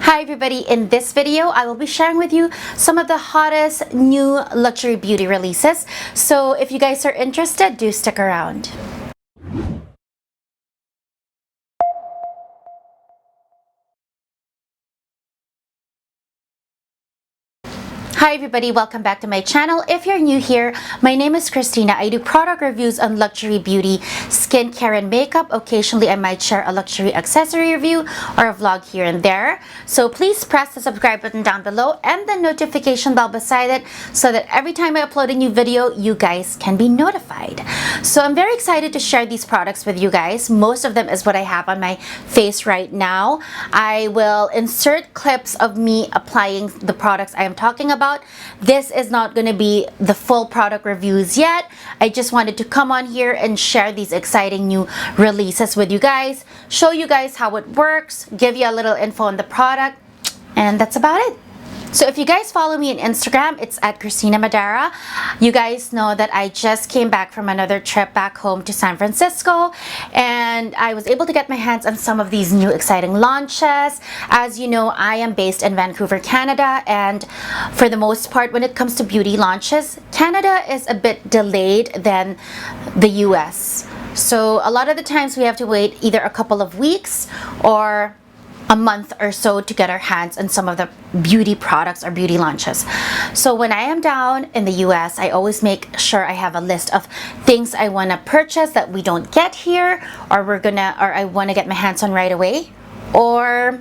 Hi everybody, in this video I will be sharing with you some of the hottest new luxury beauty releases. So if you guys are interested, do stick around. Hi everybody, welcome back to my channel. If you're new here, my name is Christina. I do product reviews on luxury beauty, skincare, and makeup. Occasionally I might share a luxury accessory review or a vlog here and there. So please press the subscribe button down below and the notification bell beside it so that every time I upload a new video, you guys can be notified. So I'm very excited to share these products with you guys. Most of them is what I have on my face right now. I will insert clips of me applying the products I am talking about. This is not going to be the full product reviews yet. I just wanted to come on here and share these exciting new releases with you guys, show you guys how it works, give you a little info on the product, and that's about it. So if you guys follow me on Instagram, it's at CRISTINA MADARA. You guys know that I just came back from another trip back home to San Francisco, and I was able to get my hands on some of these new exciting launches. As you know, I am based in Vancouver, Canada, and for the most part, when it comes to beauty launches, Canada is a bit delayed than the US. So a lot of the times we have to wait either a couple of weeks or a month or so to get our hands on some of the beauty products or beauty launches. So when I am down in the US, I always make sure I have a list of things I want to purchase that we don't get here, or I want to get my hands on right away, or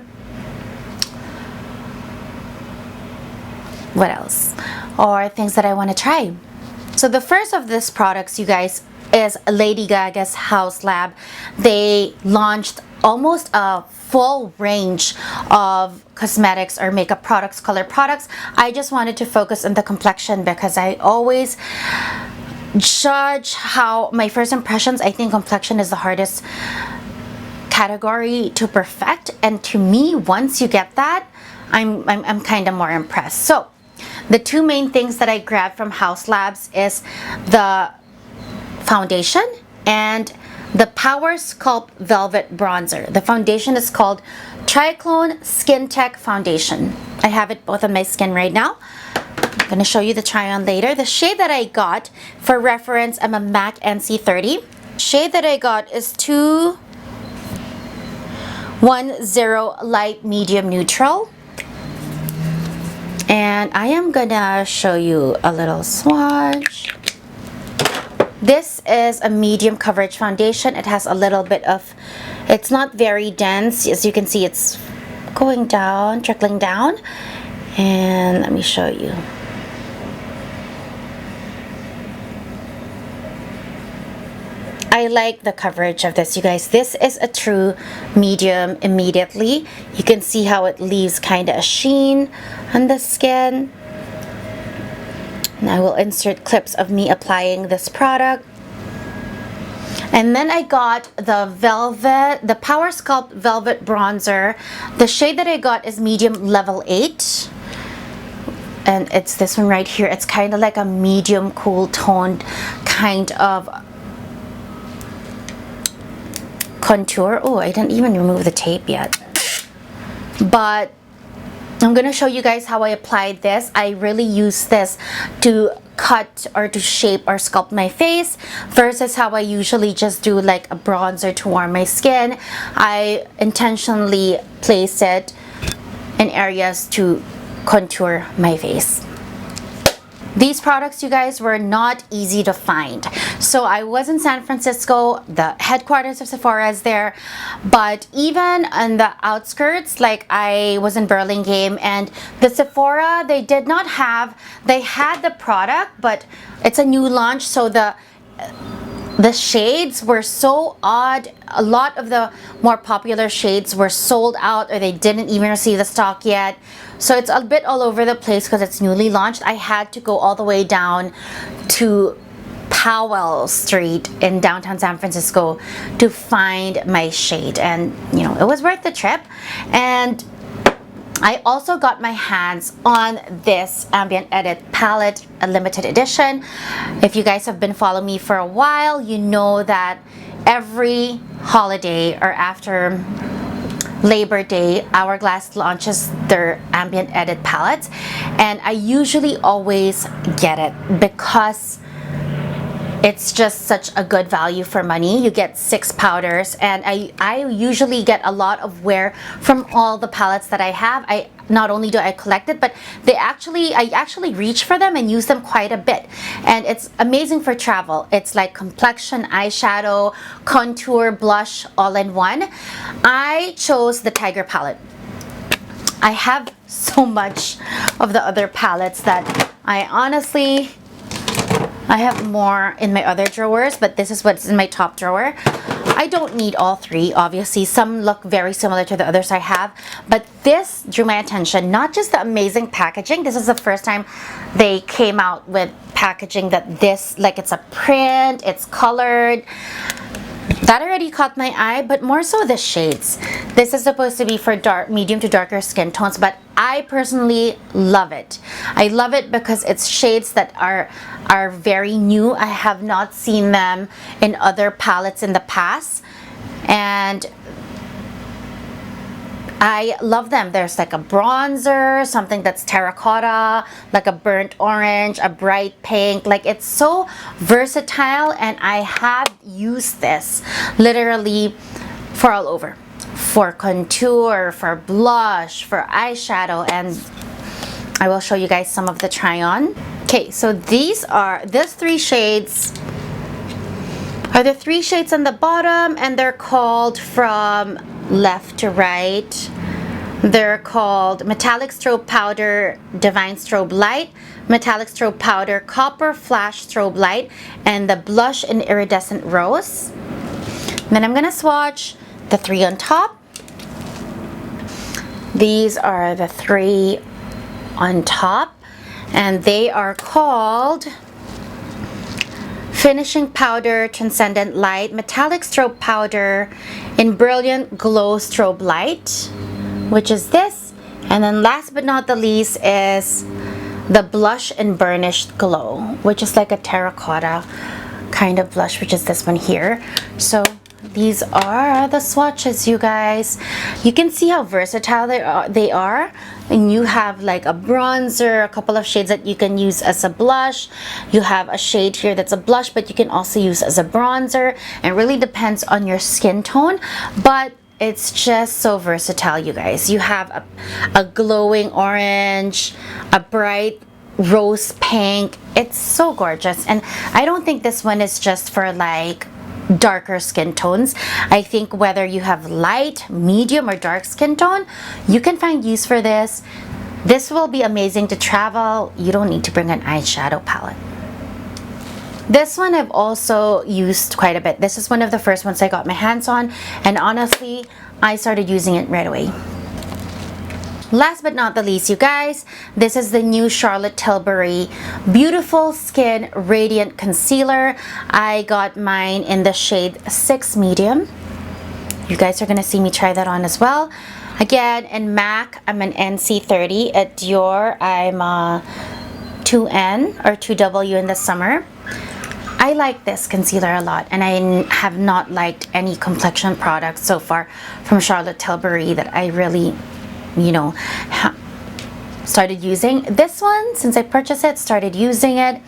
what else? Or things that I want to try. So the first of these products, you guys, is Lady Gaga's Haus Lab. They launched almost a full range of cosmetics or makeup products, color products. I just wanted to focus on the complexion because I always judge how my first impressions. I think complexion is the hardest category to perfect, and to me, once you get that, I'm kind of more impressed. So the two main things that I grabbed from Haus Labs is the foundation and the Power Sculpt Velvet Bronzer. The foundation is called Triclone Skin Tech Foundation. I have it both on my skin right now. I'm going to show you the try on later. The shade that I got, for reference, I'm a MAC NC30. Shade that I got is 210 Light Medium Neutral. And I am going to show you a little swatch. This is a medium coverage foundation. It has a little bit of, it's not very dense. As you can see, it's going down, trickling down. And let me show you. I like the coverage of this, you guys. This is a true medium immediately. You can see how it leaves kind of a sheen on the skin. And I will insert clips of me applying this product. And then I got the Power Sculpt Velvet Bronzer. The shade that I got is medium level 8. And it's this one right here. It's kind of like a medium cool toned kind of contour. Oh, I didn't even remove the tape yet. But I'm going to show you guys how I applied this. I really use this to cut or to shape or sculpt my face versus how I usually just do like a bronzer to warm my skin. I intentionally place it in areas to contour my face. These products, you guys, were not easy to find. So I was in San Francisco, the headquarters of Sephora is there, but even on the outskirts, like I was in Burlingame, and the Sephora, they did not have, they had the product, but it's a new launch, so the shades were so odd. A lot of the more popular shades were sold out, or they didn't even receive the stock yet. So it's a bit all over the place because it's newly launched. I had to go all the way down to Powell Street in downtown San Francisco to find my shade, and you know, it was worth the trip. And I also got my hands on this Ambient Edit palette, a limited edition. If you guys have been following me for a while, you know that every holiday or after Labor Day, Hourglass launches their ambient edit palettes, and I usually always get it because it's just such a good value for money. You get 6 powders, and I usually get a lot of wear from all the palettes that I have. I not only do I collect it, but I actually reach for them and use them quite a bit, and it's amazing for travel. It's like complexion, eyeshadow, contour, blush, all in one. I chose the Tiger palette. I have so much of the other palettes that I have more in my other drawers, but this is what's in my top drawer. I don't need all 3, obviously. Some look very similar to the others I have, but this drew my attention. Not just the amazing packaging. This is the first time they came out with packaging that this, like, it's a print, it's colored. That already caught my eye, but more so the shades. This is supposed to be for medium to darker skin tones, but I personally love it. I love it because it's shades that are very new. I have not seen them in other palettes in the past, and I love them. There's like a bronzer, something that's terracotta, like a burnt orange, a bright pink. Like, it's so versatile, and I have used this literally for all over. For contour, for blush, for eyeshadow, and I will show you guys some of the try-on. Okay, so these 3 shades are the 3 shades on the bottom, and they're called from left to right. They're called Metallic Strobe Powder, Divine Strobe Light, Metallic Strobe Powder, Copper Flash Strobe Light, and the Blush in Iridescent Rose. And then I'm gonna swatch the 3 on top. These are the 3 on top, and they are called Finishing Powder, Transcendent Light, Metallic Strobe Powder in Brilliant Glow Strobe Light, which is this. And then last but not the least is the Blush in Burnished Glow, which is like a terracotta kind of blush, which is this one here. So these are the swatches, you guys. You can see how versatile they are. And you have like a bronzer, a couple of shades that you can use as a blush. You have a shade here that's a blush, but you can also use as a bronzer. It really depends on your skin tone, but it's just so versatile, you guys. You have a glowing orange, a bright rose pink. It's so gorgeous, and I don't think this one is just for like darker skin tones. I think whether you have light, medium, or dark skin tone, you can find use for this. This will be amazing to travel. You don't need to bring an eyeshadow palette. This one I've also used quite a bit. This is one of the first ones I got my hands on, and honestly, I started using it right away. Last but not the least, you guys, this is the new Charlotte Tilbury Beautiful Skin Radiant Concealer. I got mine in the shade 6 Medium. You guys are going to see me try that on as well. Again, in MAC, I'm an NC30. At Dior, I'm a 2N or 2W in the summer. I like this concealer a lot, and I have not liked any complexion products so far from Charlotte Tilbury that I really, you know, started using. This one, since I purchased it, started using it.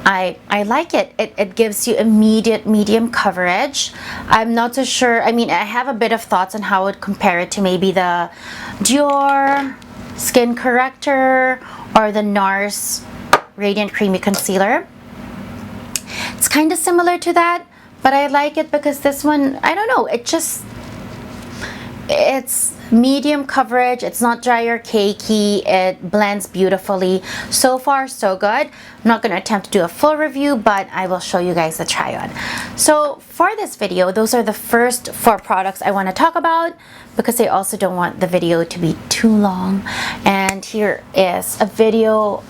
I like it. It gives you immediate medium coverage. I'm not so sure. I mean, I have a bit of thoughts on how I would compare it to maybe the Dior Skin Corrector or the NARS Radiant Creamy Concealer. It's kind of similar to that, but I like it because this one, I don't know, it's medium coverage, it's not dry or cakey, it blends beautifully. So far, so good. I'm not going to attempt to do a full review, but I will show you guys the try on. So for this video, those are the first 4 products I want to talk about because I also don't want the video to be too long. And here is a video,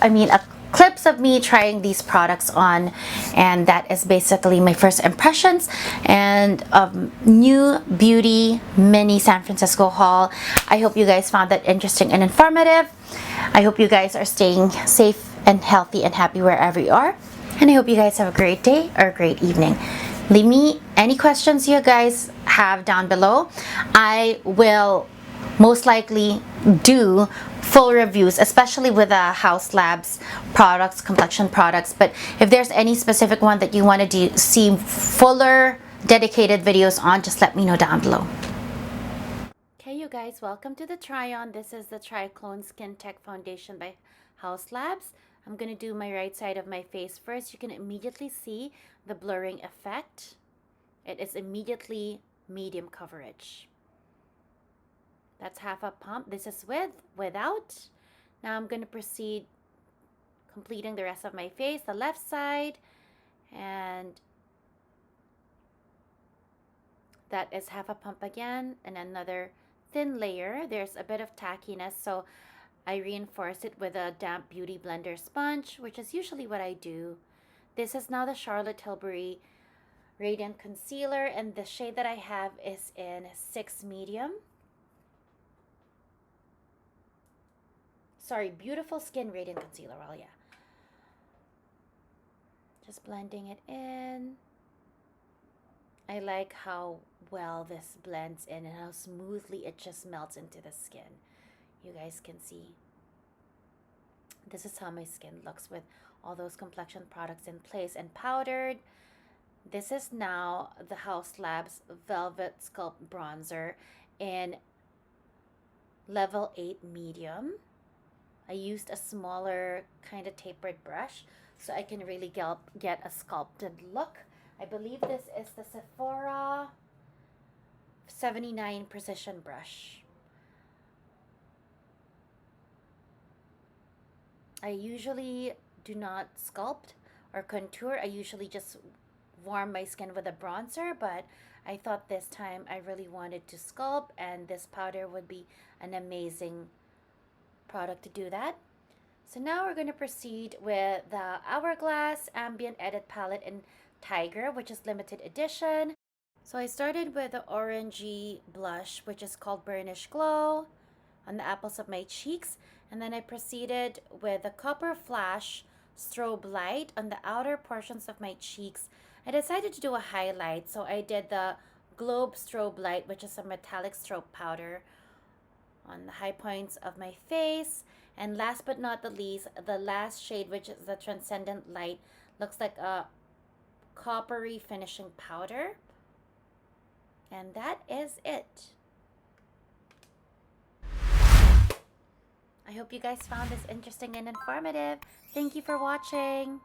clips of me trying these products on, and that is basically my first impressions and new beauty mini San Francisco haul. I hope you guys found that interesting and informative. I hope you guys are staying safe and healthy and happy wherever you are, and I hope you guys have a great day or a great evening. Leave me any questions you guys have down below. I will most likely do full reviews, especially with House Labs products, complexion products. But if there's any specific one that you want to see fuller dedicated videos on, just let me know down below. Okay, you guys, welcome to the try-on. This is the Triclone Skin Tech Foundation by House Labs. I'm going to do my right side of my face first. You can immediately see the blurring effect. It is immediately medium coverage. That's half a pump. This is without. Now I'm going to proceed completing the rest of my face, the left side, and that is half a pump again, and another thin layer. There's a bit of tackiness, so I reinforce it with a damp beauty blender sponge, which is usually what I do. This is now the Charlotte Tilbury Radiant Concealer, and the shade that I have is in 6 medium. Sorry, Beautiful Skin Radiant Concealer. Well, yeah. Just blending it in. I like how well this blends in and how smoothly it just melts into the skin. You guys can see. This is how my skin looks with all those complexion products in place and powdered. This is now the House Labs Velvet Sculpt Bronzer in level 8 medium. I used a smaller kind of tapered brush so I can really get a sculpted look. I believe this is the Sephora 79 Precision Brush. I usually do not sculpt or contour. I usually just warm my skin with a bronzer, but I thought this time I really wanted to sculpt, and this powder would be an amazing product to do that. So now we're going to proceed with the Hourglass Ambient Edit Palette in Tiger, which is limited edition. So I started with the orangey blush, which is called Burnish Glow, on the apples of my cheeks, and then I proceeded with the Copper Flash Strobe Light on the outer portions of my cheeks. I decided to do a highlight, so I did the Globe Strobe Light, which is a metallic strobe powder, on the high points of my face. And last but not the least, the last shade, which is the Transcendent Light, looks like a coppery finishing powder. And that is it. I hope you guys found this interesting and informative. Thank you for watching.